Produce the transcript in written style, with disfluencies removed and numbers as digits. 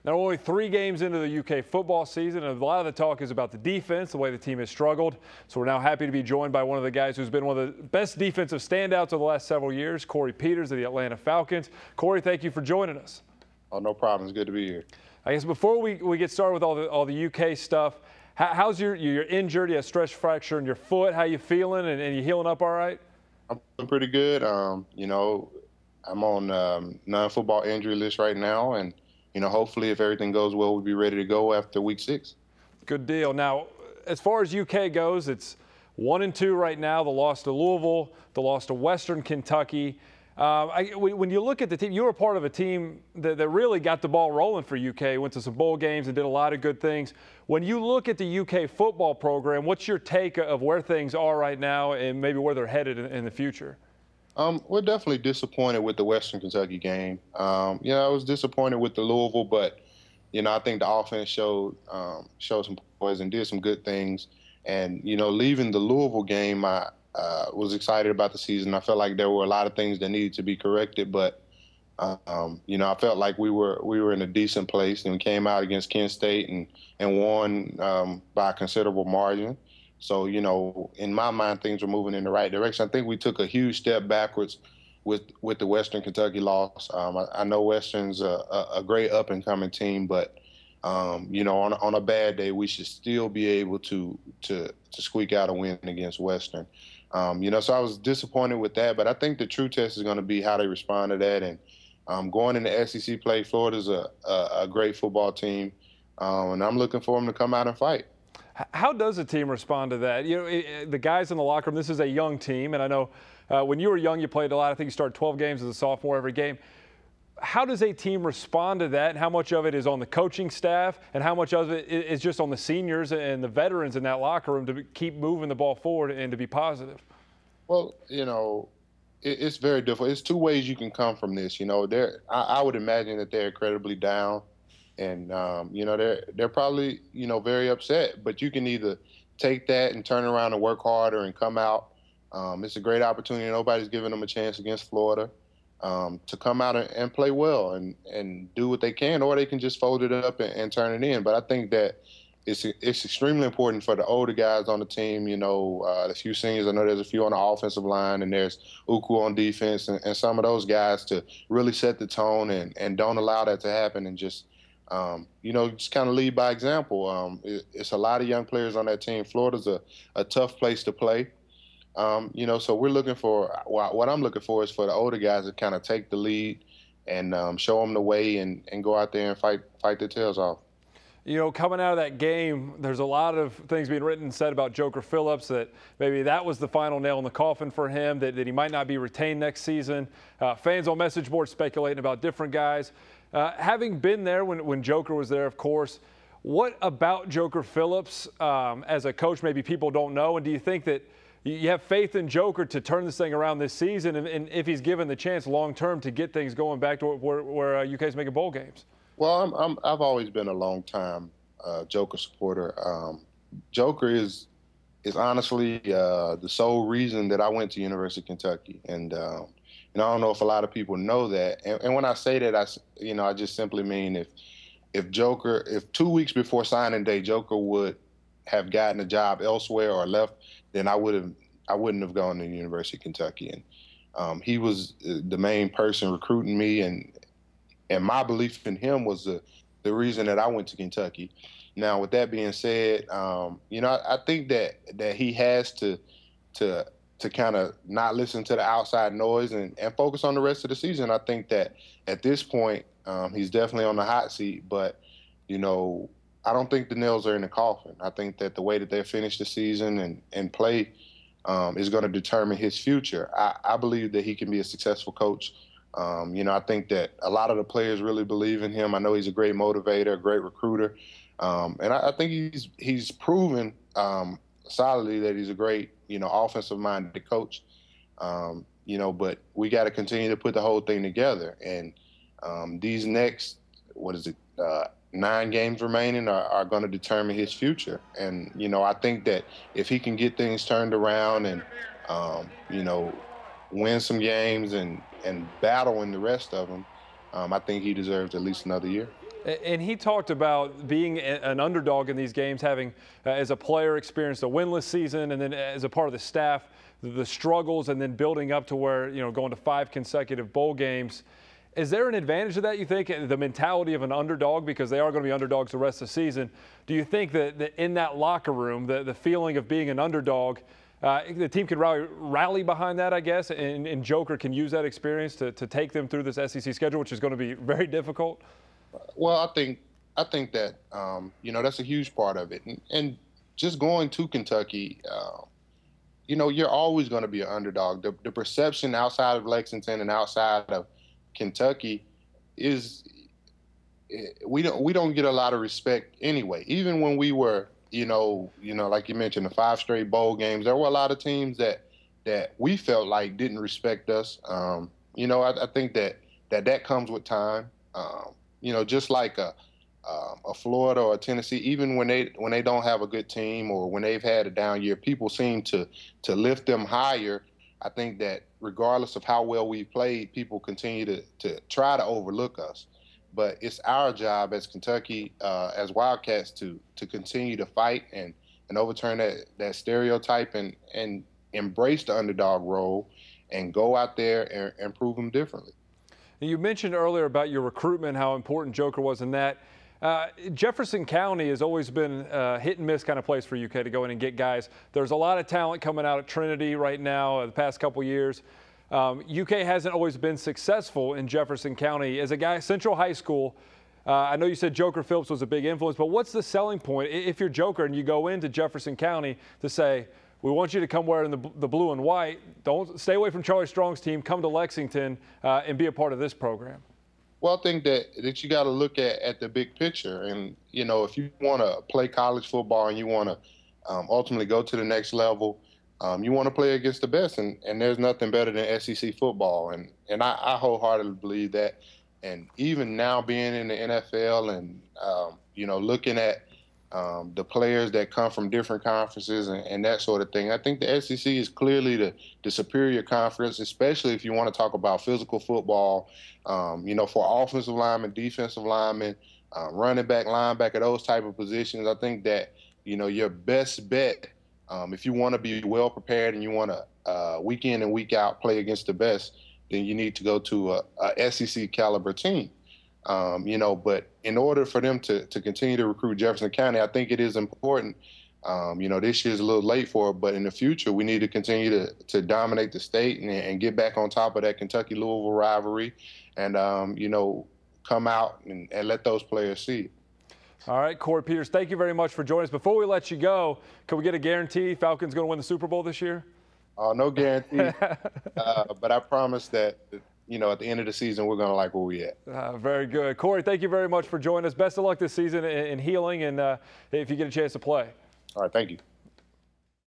Now, only 3 games into the UK football season, and a lot of the talk is about the defense, the way the team has struggled. So we're now happy to be joined by one of the guys who's been one of the best defensive standouts of the last several years, Corey Peters of the Atlanta Falcons. Corey, thank you for joining us. Oh, no problem. It's good to be here. I guess before we get started with all the UK stuff, how's you're injured? You have stress fracture in your foot. How you feeling? And you healing up all right? I'm feeling pretty good. You know, I'm on non-football injury list right now, and you know, hopefully, if everything goes well, we'll be ready to go after week 6. Good deal. Now, as far as UK goes, it's 1-2 right now. The loss to Louisville, the loss to Western Kentucky. When you look at the team, you were part of a team that really got the ball rolling for UK, went to some bowl games and did a lot of good things. When you look at the UK football program, what's your take of where things are right now and maybe where they're headed in the future? We're definitely disappointed with the Western Kentucky game. You know, I was disappointed with the Louisville, but you know, I think the offense showed some poise and did some good things. And you know, leaving the Louisville game, I was excited about the season. I felt like there were a lot of things that needed to be corrected, but you know, I felt like we were in a decent place, and we came out against Kent State and won by a considerable margin. So, you know, in my mind, things were moving in the right direction. I think we took a huge step backwards with the Western Kentucky loss. I know Western's a great up-and-coming team, but, you know, on a bad day, we should still be able to squeak out a win against Western. You know, so I was disappointed with that, but I think the true test is going to be how they respond to that. And going into SEC play, Florida's a great football team, and I'm looking for them to come out and fight. How does a team respond to that? You know, the guys in the locker room, this is a young team, and I know when you were young, you played a lot. I think you started 12 games as a sophomore every game. How does a team respond to that, and how much of it is on the coaching staff, and how much of it is just on the seniors and the veterans in that locker room to keep moving the ball forward and to be positive? Well, you know, it's very difficult. It's 2 ways you can come from this. You know, I would imagine that they're incredibly down. And, you know, they're probably, you know, very upset. But you can either take that and turn around and work harder and come out. It's a great opportunity. Nobody's giving them a chance against Florida to come out and play well and do what they can, or they can just fold it up and turn it in. But I think that it's extremely important for the older guys on the team. You know, the few seniors, I know there's a few on the offensive line, and there's Uku on defense, and some of those guys to really set the tone and don't allow that to happen, and just you know, just kind of lead by example. It's a lot of young players on that team. Florida's a tough place to play. You know, so we're looking for, what I'm looking for is for the older guys to kind of take the lead and show them the way and go out there and fight their tails off. You know, coming out of that game, there's a lot of things being written and said about Joker Phillips, that maybe that was the final nail in the coffin for him, that he might not be retained next season. Fans on message boards speculating about different guys. Having been there when Joker was there, of course, what about Joker Phillips as a coach maybe people don't know? And do you think that you have faith in Joker to turn this thing around this season, and if he's given the chance long-term to get things going back to where UK's making bowl games? Well, I've always been a long-time Joker supporter. Joker is honestly the sole reason that I went to University of Kentucky, and I don't know if a lot of people know that. And when I say that, I just simply mean if 2 weeks before signing day, Joker would have gotten a job elsewhere or left, then I wouldn't have gone to the University of Kentucky. And he was the main person recruiting me, and my belief in him was the reason that I went to Kentucky. Now, with that being said, you know, I think that he has to kind of not listen to the outside noise and focus on the rest of the season. I think that at this point, he's definitely on the hot seat, but, you know, I don't think the nails are in the coffin. I think that the way that they finish the season and play is going to determine his future. I believe that he can be a successful coach. You know, I think that a lot of the players really believe in him. I know he's a great motivator, a great recruiter. And I think he's proven solidly that he's a great, you know, offensive-minded coach. You know, but we got to continue to put the whole thing together. And these next, 9 games remaining are going to determine his future. And, you know, I think that if he can get things turned around and, you know, win some games and battle in the rest of them, I think he deserves at least another year. And he talked about being an underdog in these games, having as a player experienced a winless season, and then as a part of the staff, the struggles, and then building up to where, going to 5 consecutive bowl games. Is there an advantage to that, you think, the mentality of an underdog, because they are going to be underdogs the rest of the season? Do you think that in that locker room, the feeling of being an underdog, the team can rally behind that, I guess, and Joker can use that experience to take them through this SEC schedule, which is going to be very difficult? Well, I think that that's a huge part of it, and just going to Kentucky, you're always going to be an underdog. The perception outside of Lexington and outside of Kentucky is we don't get a lot of respect anyway. Even when we were, like you mentioned, the 5 straight bowl games, there were a lot of teams that we felt like didn't respect us. I think that comes with time. Just like a Florida or a Tennessee, even when they don't have a good team or when they've had a down year, people seem to lift them higher. I think that regardless of how well we've played, people continue to try to overlook us. But it's our job as Kentucky, as Wildcats, to continue to fight and overturn that stereotype and embrace the underdog role and go out there and prove them differently. You mentioned earlier about your recruitment, how important Joker was in that. Jefferson County has always been a hit and miss kind of place for UK to go in and get guys. There's a lot of talent coming out at Trinity right now the past couple years. UK hasn't always been successful in Jefferson County. As a guy, Central High School, I know you said Joker Phillips was a big influence, but what's the selling point if you're Joker and you go into Jefferson County to say, we want you to come wearing the blue and white, don't stay away from Charlie Strong's team, come to Lexington and be a part of this program? Well, I think that you got to look at the big picture. And, if you want to play college football and you want to ultimately go to the next level, you want to play against the best. And there's nothing better than SEC football. And I wholeheartedly believe that. And even now being in the NFL and, looking at the players that come from different conferences and that sort of thing, I think the SEC is clearly the superior conference, especially if you want to talk about physical football, for offensive linemen, defensive linemen, running back, linebacker, those type of positions. I think that, your best bet, if you want to be well prepared and you want to week in and week out play against the best, then you need to go to a SEC caliber team. But in order for them to continue to recruit Jefferson County, I think it is important. This year's a little late for it, but in the future, we need to continue to dominate the state and get back on top of that Kentucky-Louisville rivalry and, come out and let those players see it. All right, Corey Peters, thank you very much for joining us. Before we let you go, can we get a guarantee Falcons going to win the Super Bowl this year? No guarantee, but I promise that at the end of the season, we're going to like where we at. Very good. Corey, thank you very much for joining us. Best of luck this season in healing and if you get a chance to play. All right, thank you.